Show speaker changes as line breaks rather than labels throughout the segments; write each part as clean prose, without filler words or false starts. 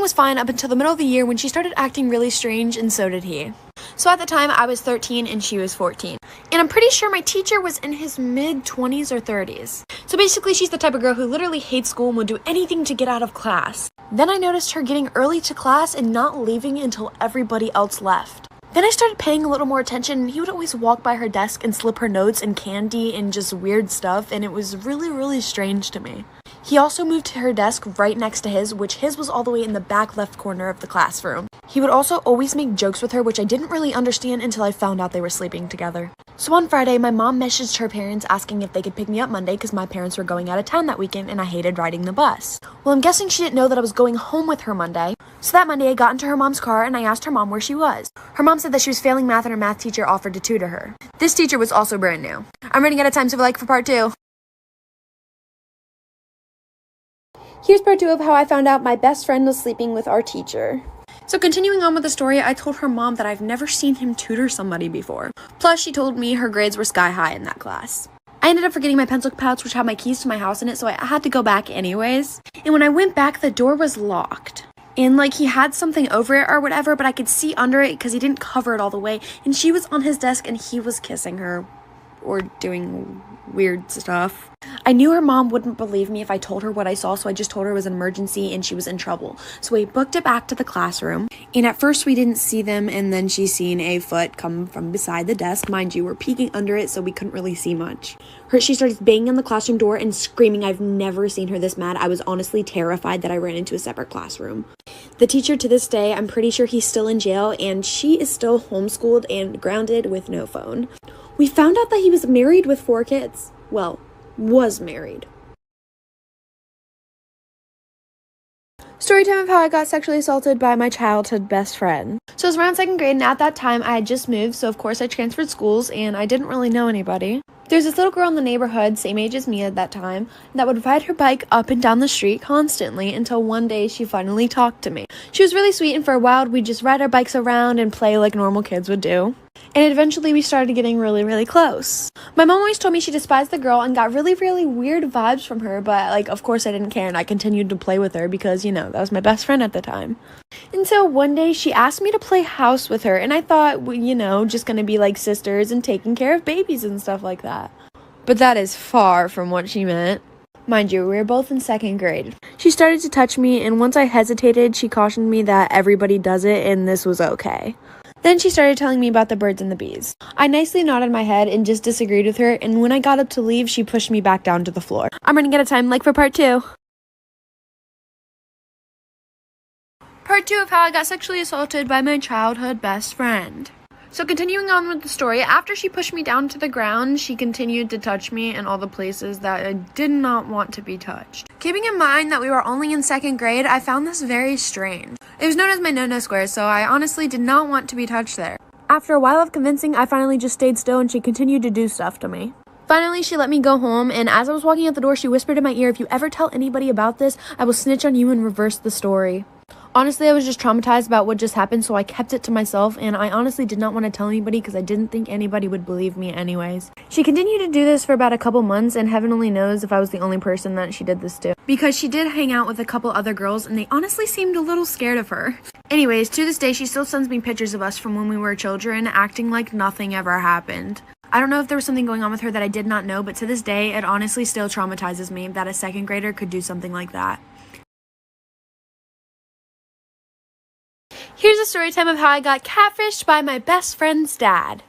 was fine up until the middle of the year when she started acting really strange, and so did he. So at the time, I was 13 and she was 14. And I'm pretty sure my teacher was in his mid-20s or 30s. So basically, she's the type of girl who literally hates school and would do anything to get out of class. Then I noticed her getting early to class and not leaving until everybody else left. Then I started paying a little more attention, and he would always walk by her desk and slip her notes and candy and just weird stuff, and it was really, really strange to me. He also moved to her desk right next to his, which his was all the way in the back left corner of the classroom. He would also always make jokes with her, which I didn't really understand until I found out they were sleeping together. So on Friday, my mom messaged her parents asking if they could pick me up Monday because my parents were going out of town that weekend and I hated riding the bus. Well, I'm guessing she didn't know that I was going home with her Monday. So that Monday, I got into her mom's car and I asked her mom where she was. Her mom said that she was failing math and her math teacher offered to tutor her. This teacher was also brand new. I'm running out of time, so for part 2. Here's part 2 of how I found out my best friend was sleeping with our teacher. So continuing on with the story, I told her mom that I've never seen him tutor somebody before. Plus, she told me her grades were sky high in that class. I ended up forgetting my pencil pouch, which had my keys to my house in it, so I had to go back anyways. And when I went back, the door was locked. And he had something over it or whatever, but I could see under it because he didn't cover it all the way. And she was on his desk and he was kissing her or doing weird stuff. I knew her mom wouldn't believe me if I told her what I saw, so I just told her it was an emergency and she was in trouble. So we booked it back to the classroom, and at first we didn't see them, and then she seen a foot come from beside the desk. Mind you, we're peeking under it, so we couldn't really see much. She started banging on the classroom door and screaming. I've never seen her this mad. I was honestly terrified that I ran into a separate classroom. The teacher, to this day, I'm pretty sure he's still in jail, and she is still homeschooled and grounded with no phone. We found out that he was married with 4 kids. Well, was married. Story time of how I got sexually assaulted by my childhood best friend. So it was around 2nd grade, and at that time I had just moved, so of course I transferred schools and I didn't really know anybody. There's this little girl in the neighborhood, same age as me at that time, that would ride her bike up and down the street constantly until one day she finally talked to me. She was really sweet, and for a while we'd just ride our bikes around and play like normal kids would do. And eventually we started getting really, really close. My mom always told me she despised the girl and got really, really weird vibes from her, but of course I didn't care and I continued to play with her because, that was my best friend at the time. And so one day she asked me to play house with her, and I thought, just gonna be like sisters and taking care of babies and stuff like that. But that is far from what she meant. Mind you, we were both in 2nd grade. She started to touch me, and once I hesitated, she cautioned me that everybody does it and this was okay. Then she started telling me about the birds and the bees. I nicely nodded my head and just disagreed with her, and when I got up to leave, she pushed me back down to the floor. I'm running out of time, for part 2. Part 2 of how I got sexually assaulted by my childhood best friend. So continuing on with the story, after she pushed me down to the ground, she continued to touch me in all the places that I did not want to be touched. Keeping in mind that we were only in 2nd grade, I found this very strange. It was known as my no-no square, so I honestly did not want to be touched there. After a while of convincing, I finally just stayed still and she continued to do stuff to me. Finally, she let me go home, and as I was walking out the door, she whispered in my ear, if you ever tell anybody about this, I will snitch on you and reverse the story. Honestly, I was just traumatized about what just happened, so I kept it to myself, and I honestly did not want to tell anybody because I didn't think anybody would believe me anyways. She continued to do this for about a couple months, and heaven only knows if I was the only person that she did this to. Because she did hang out with a couple other girls, and they honestly seemed a little scared of her. Anyways, to this day, she still sends me pictures of us from when we were children, acting like nothing ever happened. I don't know if there was something going on with her that I did not know, but to this day, it honestly still traumatizes me that a 2nd grader could do something like that. Here's a story time of how I got catfished by my best friend's dad.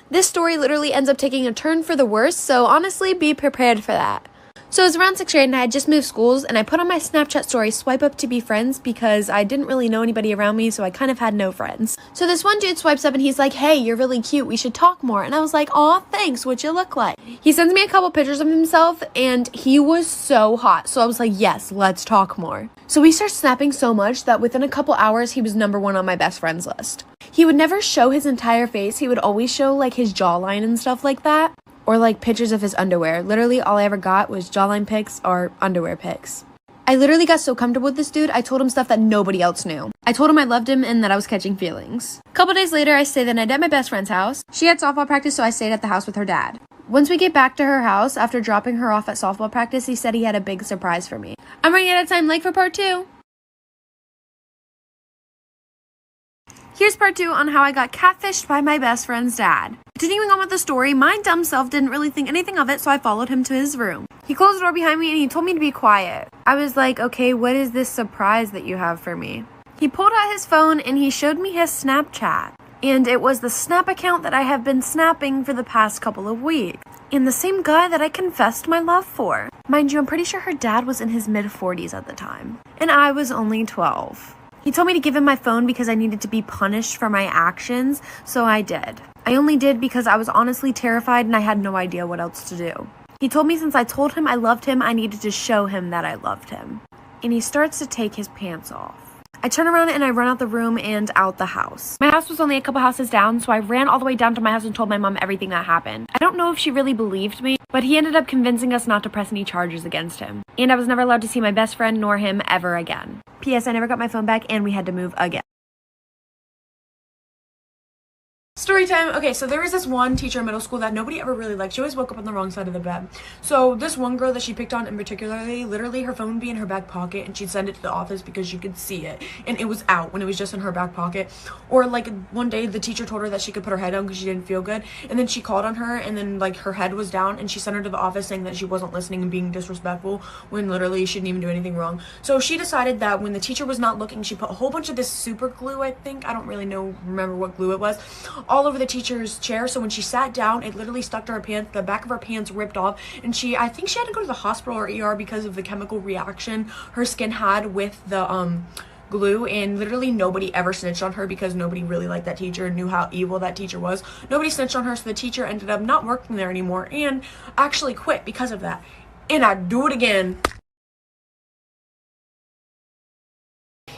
This story literally ends up taking a turn for the worse, so honestly, be prepared for that. So it was around 6th grade and I had just moved schools, and I put on my Snapchat story, swipe up to be friends, because I didn't really know anybody around me, so I kind of had no friends. So this one dude swipes up and he's like, hey, you're really cute, we should talk more. And I was like, aw, thanks, what you look like? He sends me a couple pictures of himself and he was so hot. So I was like, yes, let's talk more. So we start snapping so much that within a couple hours, he was #1 on my best friends list. He would never show his entire face. He would always show his jawline and stuff like that. Or pictures of his underwear. Literally all I ever got was jawline pics or underwear pics. I literally got so comfortable with this dude, I told him stuff that nobody else knew. I told him I loved him and that I was catching feelings. A couple days later, I stayed the night at my best friend's house. She had softball practice, so I stayed at the house with her dad. Once we get back to her house, after dropping her off at softball practice, he said he had a big surprise for me. I'm running out of time, for part 2. Here's part 2 on how I got catfished by my best friend's dad. Continuing on with the story, my dumb self didn't really think anything of it, so I followed him to his room. He closed the door behind me and he told me to be quiet. I was like, okay, what is this surprise that you have for me? He pulled out his phone and he showed me his Snapchat. And it was the Snap account that I have been snapping for the past couple of weeks. And the same guy that I confessed my love for. Mind you, I'm pretty sure her dad was in his mid-40s at the time. And I was only 12. He told me to give him my phone because I needed to be punished for my actions, so I did. I only did because I was honestly terrified and I had no idea what else to do. He told me since I told him I loved him, I needed to show him that I loved him. And he starts to take his pants off. I turn around and I run out the room and out the house. My house was only a couple houses down, so I ran all the way down to my house and told my mom everything that happened. I don't know if she really believed me, but he ended up convincing us not to press any charges against him. And I was never allowed to see my best friend nor him ever again. P.S. I never got my phone back and we had to move again. Story time. Okay, so there was this one teacher in middle school that nobody ever really liked. She always woke up on the wrong side of the bed. So this one girl that she picked on in particularly, literally her phone would be in her back pocket and she'd send it to the office because you could see it. And it was out when it was just in her back pocket. Or like one day the teacher told her that she could put her head down because she didn't feel good. And then she called on her and then like her head was down and she sent her to the office saying that she wasn't listening and being disrespectful when literally she didn't even do anything wrong. So she decided that when the teacher was not looking, she put a whole bunch of this super glue, I think. I don't really remember what glue it was, all over the teacher's chair. So when she sat down, it literally stuck to her pants. The back of her pants ripped off, and I think she had to go to the hospital or ER because of the chemical reaction her skin had with the glue. And literally nobody ever snitched on her because nobody really liked that teacher and knew how evil that teacher was. Nobody snitched on her, so the teacher ended up not working there anymore and actually quit because of that. And I'd do it again.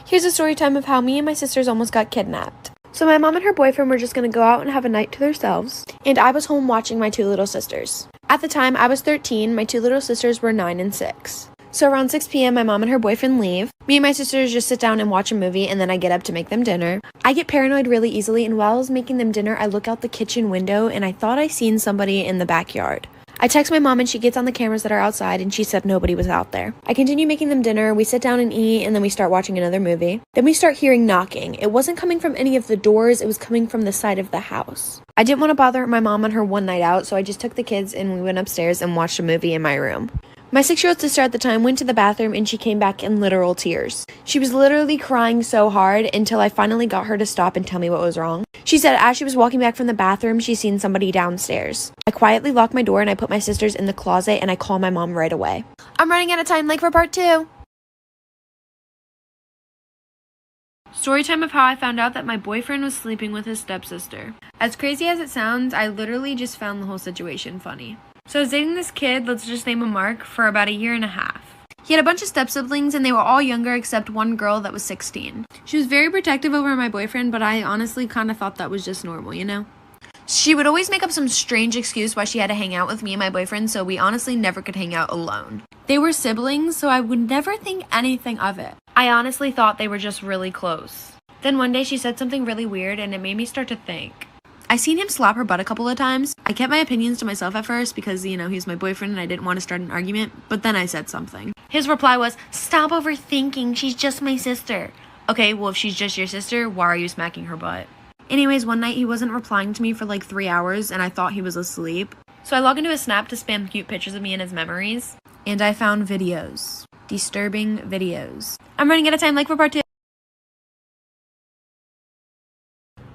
Here's a story time of how me and my sisters almost got kidnapped. So my mom and her boyfriend were just going to go out and have a night to themselves, and I was home watching my 2 little sisters. At the time, I was 13, my 2 little sisters were 9 and 6. So around 6 p.m., my mom and her boyfriend leave. Me and my sisters just sit down and watch a movie, and then I get up to make them dinner. I get paranoid really easily, and while I was making them dinner, I look out the kitchen window, and I thought I seen somebody in the backyard. I text my mom and she gets on the cameras that are outside and she said nobody was out there. I continue making them dinner, we sit down and eat, and then we start watching another movie. Then we start hearing knocking. It wasn't coming from any of the doors, it was coming from the side of the house. I didn't want to bother my mom on her one night out, so I just took the kids and we went upstairs and watched a movie in my room. My 6-year-old sister at the time went to the bathroom and she came back in literal tears. She was literally crying so hard until I finally got her to stop and tell me what was wrong. She said as she was walking back from the bathroom, she seen somebody downstairs. I quietly lock my door and I put my sisters in the closet and I call my mom right away. I'm running out of time, like for part 2. Story time of how I found out that my boyfriend was sleeping with his stepsister. As crazy as it sounds, I literally just found the whole situation funny. So I was dating this kid, let's just name him Mark, for about 1.5 years. He had a bunch of step-siblings and they were all younger except one girl that was 16. She was very protective over my boyfriend, but I honestly kind of thought that was just normal, you know? She would always make up some strange excuse why she had to hang out with me and my boyfriend, so we honestly never could hang out alone. They were siblings, so I would never think anything of it. I honestly thought they were just really close. Then one day she said something really weird and it made me start to think. I seen him slap her butt a couple of times. I kept my opinions to myself at first because, you know, he's my boyfriend and I didn't want to start an argument, but then I said something. His reply was, "Stop overthinking, she's just my sister." Okay, well if she's just your sister, why are you smacking her butt? Anyways, one night he wasn't replying to me for like 3 hours and I thought he was asleep. So I log into his Snap to spam cute pictures of me and his memories, and I found videos. Disturbing videos. I'm running out of time, like for part 2.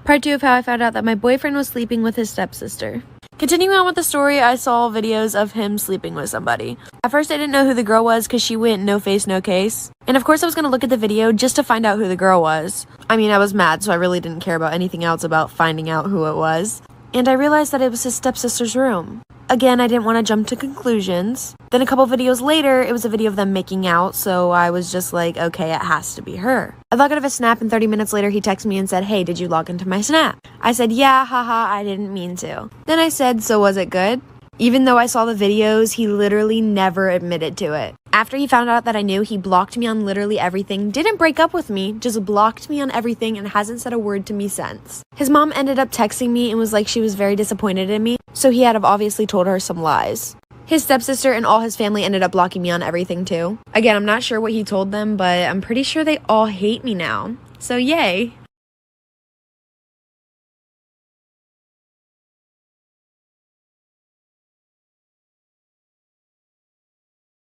Part 2 of how I found out that my boyfriend was sleeping with his stepsister. Continuing on with the story, I saw videos of him sleeping with somebody. At first I didn't know who the girl was because she went no face, no case. And of course I was going to look at the video just to find out who the girl was. I mean, I was mad, so I really didn't care about anything else about finding out who it was. And I realized that it was his stepsister's room. Again, I didn't want to jump to conclusions. Then a couple videos later, it was a video of them making out, so I was just like, okay, it has to be her. I logged out of his Snap, and 30 minutes later, he texted me and said, "Hey, did you log into my Snap?" I said, "Yeah, haha, I didn't mean to." Then I said, "So was it good?" Even though I saw the videos, he literally never admitted to it. After he found out that I knew, he blocked me on literally everything, didn't break up with me, just blocked me on everything and hasn't said a word to me since. His mom ended up texting me and was like she was very disappointed in me, so he had obviously told her some lies. His stepsister and all his family ended up blocking me on everything too. Again, I'm not sure what he told them, but I'm pretty sure they all hate me now. So yay!